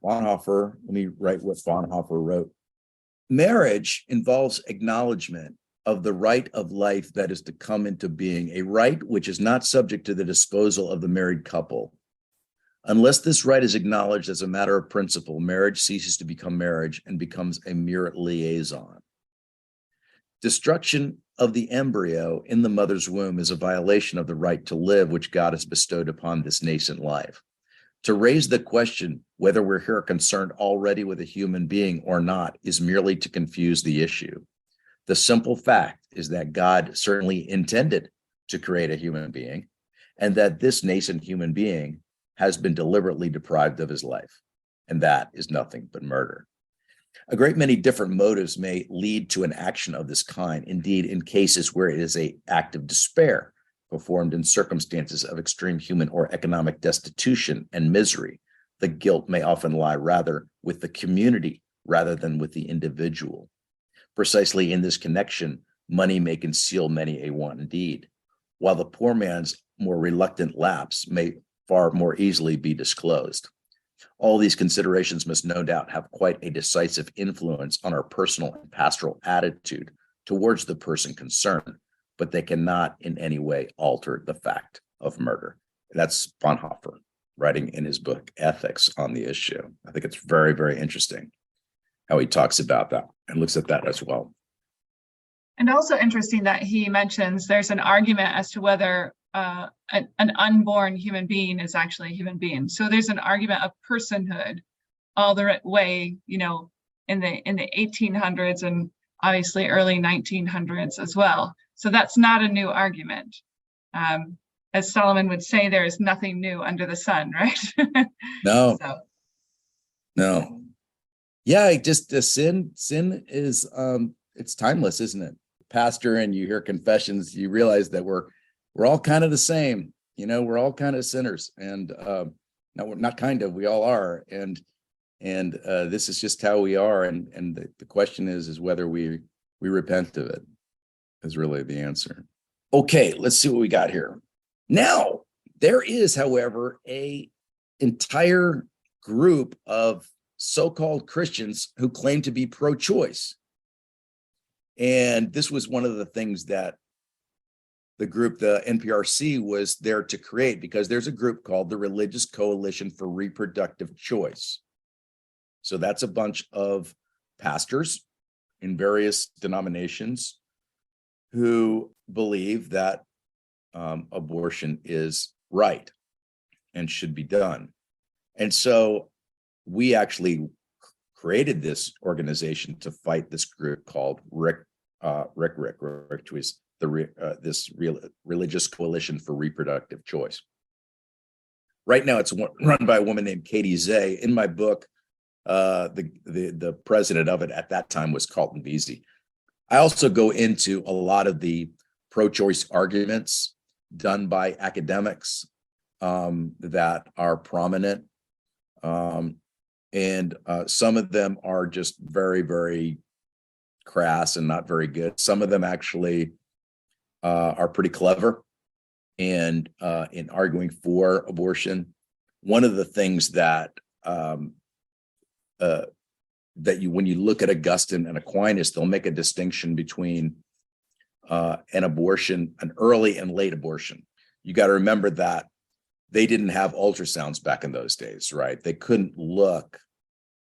Bonhoeffer, let me write what Bonhoeffer wrote. Marriage involves acknowledgement of the right of life that is to come into being, a right which is not subject to the disposal of the married couple. Unless this right is acknowledged as a matter of principle, marriage ceases to become marriage and becomes a mere liaison. Destruction of the embryo in the mother's womb is a violation of the right to live which God has bestowed upon this nascent life. To raise the question whether we're here concerned already with a human being or not is merely to confuse the issue. The simple fact is that God certainly intended to create a human being, and that this nascent human being has been deliberately deprived of his life, and that is nothing but murder. A great many different motives may lead to an action of this kind. Indeed, in cases where it is an act of despair, performed in circumstances of extreme human or economic destitution and misery, the guilt may often lie rather with the community rather than with the individual. Precisely in this connection, money may conceal many a wanton deed, while the poor man's more reluctant lapse may far more easily be disclosed. All these considerations must no doubt have quite a decisive influence on our personal and pastoral attitude towards the person concerned, but they cannot in any way alter the fact of murder. That's Bonhoeffer writing in his book, Ethics, on the issue. I think it's very, very interesting how he talks about that and looks at that as well. And also interesting that he mentions there's an argument as to whether an unborn human being is actually a human being. So there's an argument of personhood all the way, in the 1800s and obviously early 1900s as well. So that's not a new argument. As Solomon would say, there is nothing new under the sun, right? No. So. No. Yeah, just the sin is it's timeless, isn't it? Pastor, and you hear confessions, you realize that we're all kind of the same. We're all kind of sinners, and no, we're not kind of. We all are, and this is just how we are. And the question is whether we repent of it. Is really the answer. Okay, let's see what we got here. Now, there is, however, a entire group of so-called Christians who claim to be pro-choice. And this was one of the things that the group, the NPRC, was there to create, because there's a group called the Religious Coalition for Reproductive Choice. So that's a bunch of pastors in various denominations who believe that abortion is right and should be done. And so we actually created this organization to fight this group called RIC, which was this religious coalition for reproductive choice. Right now, it's run by a woman named Katie Zay. In my book, the president of it at that time was Carlton Vesey. I also go into a lot of the pro-choice arguments done by academics that are prominent. And some of them are just very, very crass and not very good. Some of them actually are pretty clever and in arguing for abortion. One of the things that when you look at Augustine and Aquinas, they'll make a distinction between an abortion, an early and late abortion. You got to remember that they didn't have ultrasounds back in those days, right? They couldn't look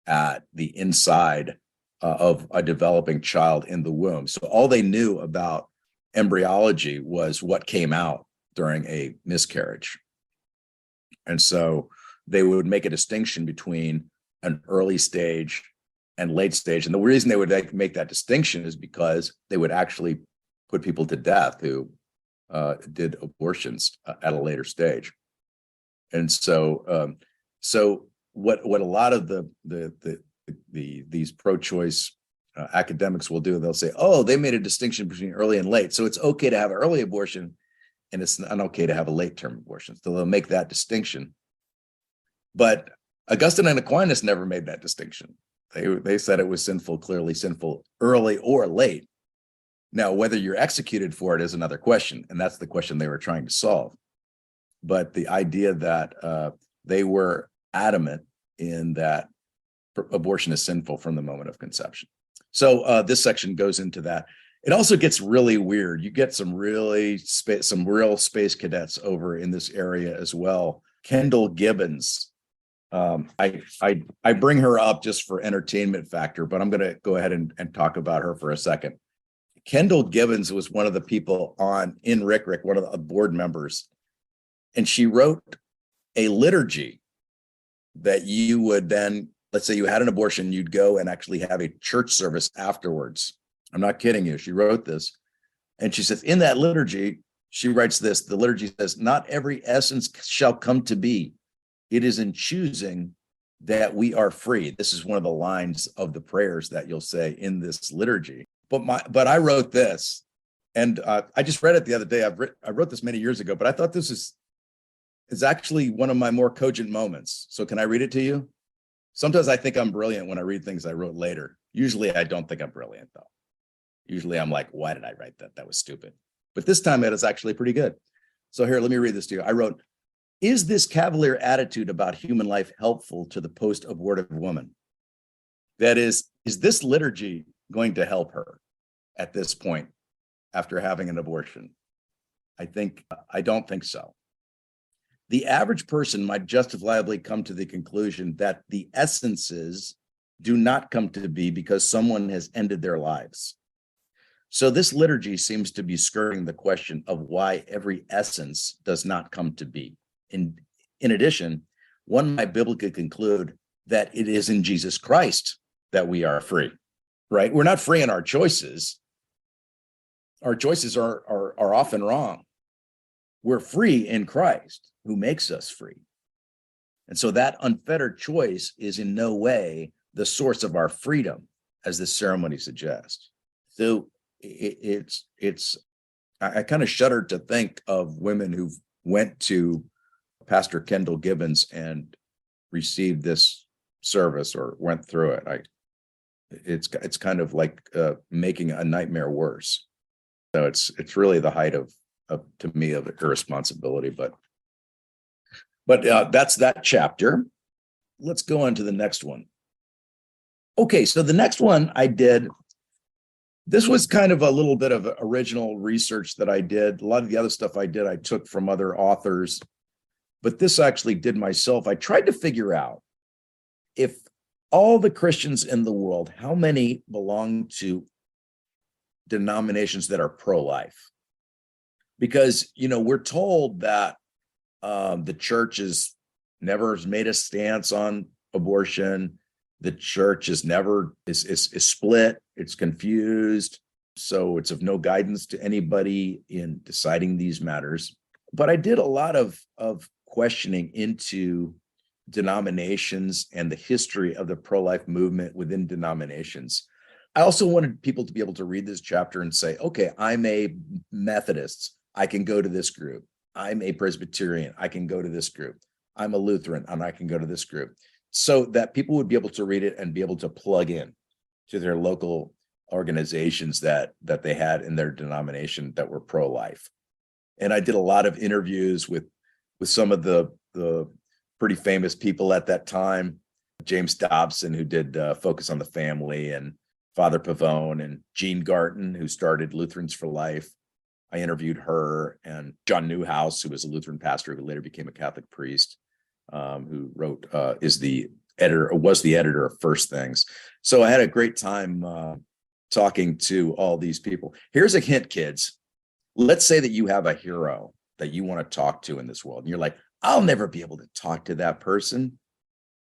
at the inside of a developing child in the womb. So all they knew about embryology was what came out during a miscarriage. And so they would make a distinction between an early stage and late stage. And the reason they would make that distinction is because they would actually put people to death who did abortions at a later stage. And so, what a lot of these pro-choice academics will do, they'll say, "Oh, they made a distinction between early and late, so it's okay to have an early abortion, and it's not okay to have a late-term abortion." So they'll make that distinction. But Augustine and Aquinas never made that distinction. They said it was sinful, clearly sinful, early or late. Now, whether you're executed for it is another question, and that's the question they were trying to solve. But the idea that they were adamant in that abortion is sinful from the moment of conception. So this section goes into that. It also gets really weird. You get some real space cadets over in this area as well. Kendall Gibbons. I bring her up just for entertainment factor, but I'm going to go ahead and talk about her for a second. Kendall Gibbons was one of the people in RIC, one of the board members, and she wrote a liturgy that you would then, let's say you had an abortion, you'd go and actually have a church service afterwards. I'm not kidding you. She wrote this. And she says, in that liturgy, she writes this, the liturgy says, "Not every essence shall come to be. It is in choosing that we are free." This is one of the lines of the prayers that you'll say in this liturgy. But I wrote this, and I just read it the other day. I wrote this many years ago, but I thought this is actually one of my more cogent moments. So can I read it to you? Sometimes I think I'm brilliant when I read things I wrote later. Usually I don't think I'm brilliant, though. Usually I'm like, why did I write that? That was stupid. But this time it is actually pretty good. So here, let me read this to you. I wrote, "Is this cavalier attitude about human life helpful to the post-abortive woman? That is this liturgy going to help her at this point after having an abortion? I don't think so. The average person might justifiably come to the conclusion that the essences do not come to be because someone has ended their lives. So this liturgy seems to be skirting the question of why every essence does not come to be. In addition, one might biblically conclude that it is in Jesus Christ that we are free, right? We're not free in our choices. Our choices are often wrong. We're free in Christ, who makes us free. And so that unfettered choice is in no way the source of our freedom, as this ceremony suggests. So I kind of shudder to think of women who went to Pastor Kendall Gibbons and received this service or went through it. It's kind of like making a nightmare worse. So it's really the height of to me of irresponsibility. But that's that chapter. Let's go on to the next one. Okay, so the next one I did. This was kind of a little bit of original research that I did. A lot of the other stuff I did, I took from other authors, but this actually did myself. I tried to figure out if all the Christians in the world, how many belong to denominations that are pro-life? Because, we're told that the church has never made a stance on abortion. The church is never is split. It's confused. So it's of no guidance to anybody in deciding these matters. But I did a lot of questioning into denominations and the history of the pro-life movement within denominations. I also wanted people to be able to read this chapter and say, okay, I'm a Methodist. I can go to this group. I'm a Presbyterian. I can go to this group. I'm a Lutheran and I can go to this group. So that people would be able to read it and be able to plug in to their local organizations that they had in their denomination that were pro-life. And I did a lot of interviews with some of the pretty famous people at that time, James Dobson, who did Focus on the Family, and Father Pavone, and Jean Garten, who started Lutherans for Life. I interviewed her, and John Newhouse, who was a Lutheran pastor who later became a Catholic priest, who was the editor of First Things. So I had a great time talking to all these people. Here's a hint, kids. Let's say that you have a hero that you want to talk to in this world, and you're like, I'll never be able to talk to that person.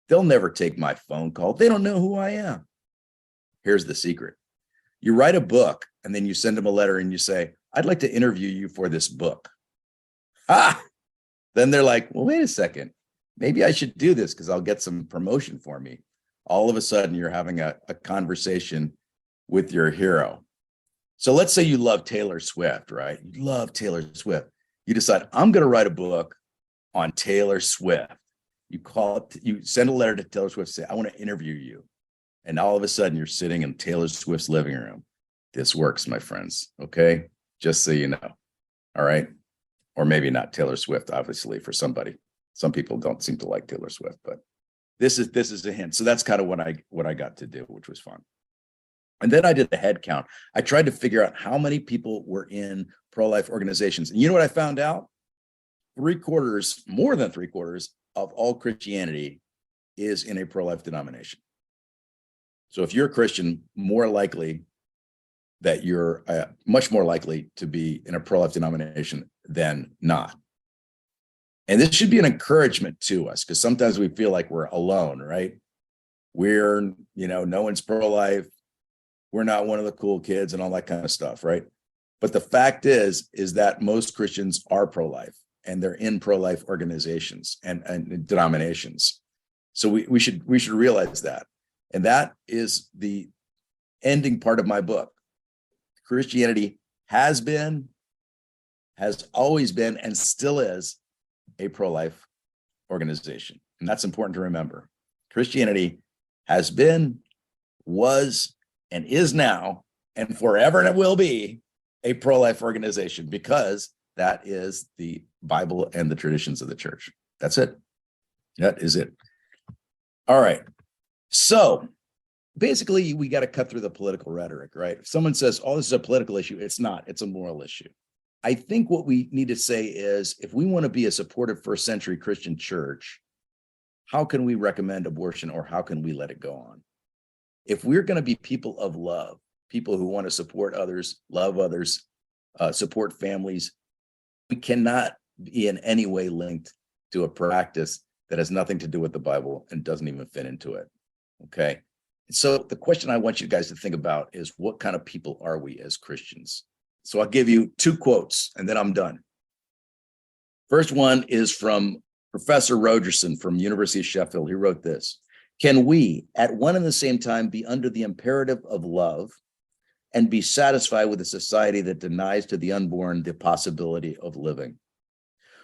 They'll never take my phone call. They don't know who I am. Here's the secret. You write a book, and then you send them a letter and you say, I'd like to interview you for this book. Then they're like, well, wait a second. Maybe I should do this because I'll get some promotion for me. All of a sudden, you're having a conversation with your hero. So let's say you love Taylor Swift, right? You love Taylor Swift. You decide, I'm going to write a book on Taylor Swift. You send a letter to Taylor Swift, say, I want to interview you. And all of a sudden, you're sitting in Taylor Swift's living room. This works, my friends. Okay. Just so you know. All right. Or maybe not Taylor Swift, obviously, for somebody. Some people don't seem to like Taylor Swift, but this is a hint. So that's kind of what I got to do, which was fun. And then I did a head count. I tried to figure out how many people were in pro-life organizations. And you know what I found out? More than three quarters of all Christianity is in a pro-life denomination. So if you're a Christian, more likely that you're much more likely to be in a pro-life denomination than not. And this should be an encouragement to us, because sometimes we feel like we're alone, right? We're, no one's pro-life. We're not one of the cool kids and all that kind of stuff, right? But the fact is that most Christians are pro-life, and they're in pro-life organizations and denominations. So we should realize that. And that is the ending part of my book. Christianity has always been, and still is a pro-life organization. And that's important to remember. Christianity has been, was, and is now, and forever and it will be a pro-life organization, because that is the Bible and the traditions of the church. That's it. That is it. All right. So basically, we got to cut through the political rhetoric, right? If someone says, oh, this is a political issue, it's not. It's a moral issue. I think what we need to say is, if we want to be a supportive first century Christian church, how can we recommend abortion, or how can we let it go on? If we're going to be people of love, people who want to support others, love others, support families, we cannot be in any way linked to a practice that has nothing to do with the Bible and doesn't even fit into it. Okay. So the question I want you guys to think about is, what kind of people are we as Christians? So I'll give you two quotes and then I'm done. First one is from Professor Rogerson from University of Sheffield. He wrote this: can we at one and the same time be under the imperative of love and be satisfied with a society that denies to the unborn the possibility of living?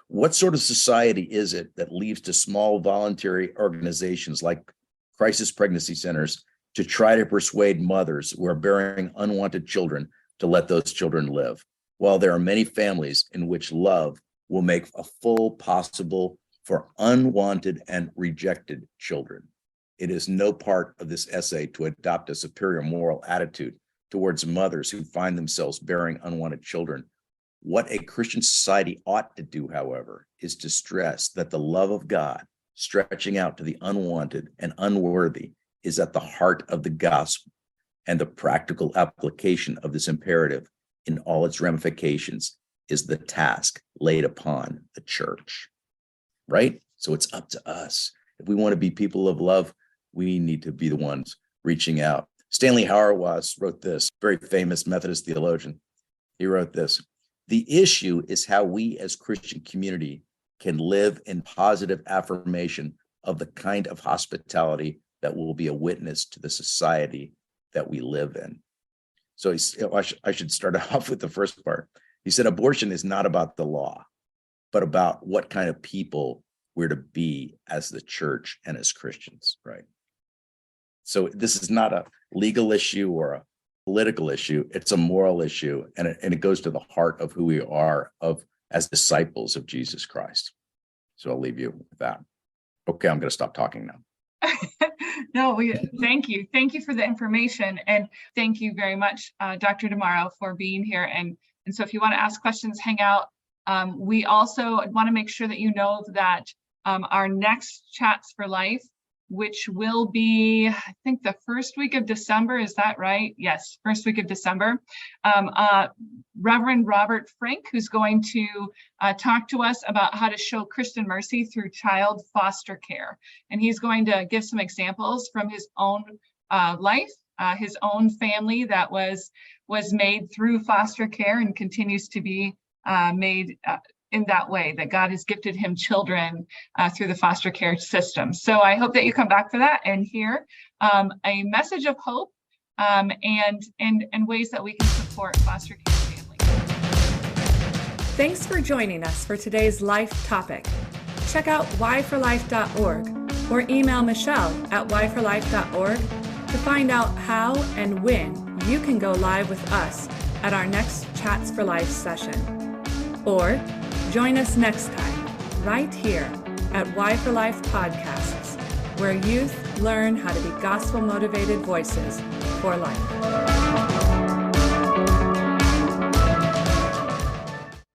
What sort of society is it that leaves to small voluntary organizations like crisis pregnancy centers to try to persuade mothers who are bearing unwanted children to let those children live, while there are many families in which love will make a full possible for unwanted and rejected children? It is no part of this essay to adopt a superior moral attitude towards mothers who find themselves bearing unwanted children. What a Christian society ought to do, however, is to stress that the love of God, stretching out to the unwanted and unworthy, is at the heart of the gospel, and the practical application of this imperative in all its ramifications is the task laid upon the church, right? So it's up to us. If we want to be people of love, we need to be the ones reaching out. Stanley Hauerwas wrote this, very famous Methodist theologian. He wrote this: the issue is how we as Christian community can live in positive affirmation of the kind of hospitality that will be a witness to the society that we live in. So I should start off with the first part. He said, abortion is not about the law, but about what kind of people we're to be as the church and as Christians, right? So this is not a legal issue or a political issue. It's a moral issue, and it goes to the heart of who we are as disciples of Jesus Christ. So I'll leave you with that. Okay, I'm going to stop talking now. No, thank you. Thank you for the information. And thank you very much, Dr. Di Mauro, for being here. And so if you want to ask questions, hang out. We also want to make sure that you know that our next Chats for Life, which will be, I think, the first week of December. Is that right? Yes, first week of December. Reverend Robert Frank, who's going to talk to us about how to show Christian mercy through child foster care. And he's going to give some examples from his own life, his own family that was made through foster care and continues to be made in that way, that God has gifted him children through the foster care system. So I hope that you come back for that and hear a message of hope and ways that we can support foster care families. Thanks for joining us for today's life topic. Check out whyforlife.org or email Michelle at whyforlife.org to find out how and when you can go live with us at our next Chats for Life session. Or join us next time, right here at Why for Life Podcasts, where youth learn how to be gospel-motivated voices for life.